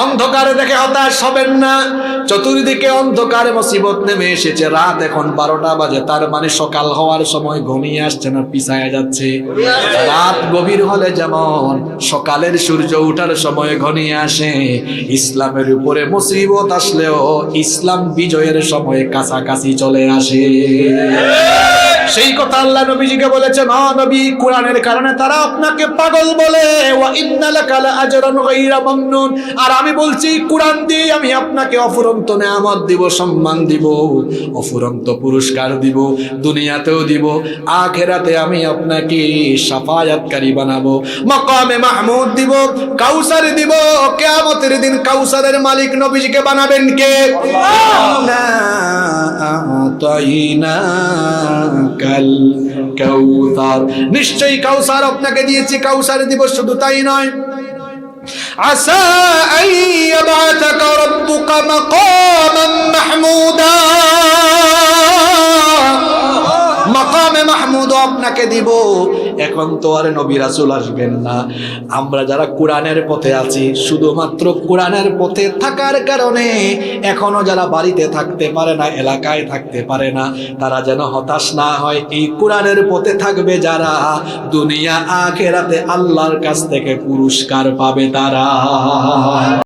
অন্ধকারে দেখে হতাশ হবেন না। চতুর্দিকে অন্ধকারে মুসিবত নেমে এসেছে, রাত এখন 12টা বাজে, তার মানে সকাল হওয়ার সময় ঘনিয়ে আসছে না পিছায়া যাচ্ছে? রাত গভীর হলে যেমন সকালের সূর্য ওঠার সময় ঘনিয়ে আসে, ইসলামের উপরে মুসিবত আসলেও ইসলাম বিজয়ের সময় কাছাকাছি চলে আসে। সেই কথা আল্লাহ নবীজিকে বলেছেন, নবী কোরআনের কারণে তারা আপনাকে পাগল বলে, ওয়া ইন্না লাকা লাআজরান গায়রা মামনুন। আর আমি বলছি কোরআন দিয়ে আমি আপনাকে অফুরন্ত নেয়ামত দিব, সম্মান দিব, অফুরন্ত পুরস্কার দিব, দুনিয়াতেও দিব, আখিরাতে আমি আপনাকে শাফায়াতকারী বানাবো, মাকামে মাহমুদ দিব, কাউসার দিব। কিয়ামতের দিন কাউসারের মালিক নবীজিকে বানাবেন কে? কাল কাউসার, নিশ্চয়ই কাউসার আপনাকে দিয়েছি, কাউসার দিব। শুধু তাই নয়, আসা আইয়াবাতাকা রাব্বুকা মাকামান মাহমুদা, মাকামে মাহমুদ আপনাকে দিব। এখন তো আর নবী রাসূল আসবেন না। আমরা যারা কোরআনের পথে আছি, শুধুমাত্র কোরআনের পথে থাকার কারণে এখনো যারা বাড়িতে থাকতে পারে না, এলাকায় থাকতে পারে না, তারা যেন হতাশ না হয়। এই কোরআনের পথে থাকবে যারা, দুনিয়া আখিরাতে আল্লাহর কাছ থেকে পুরস্কার পাবে তারা।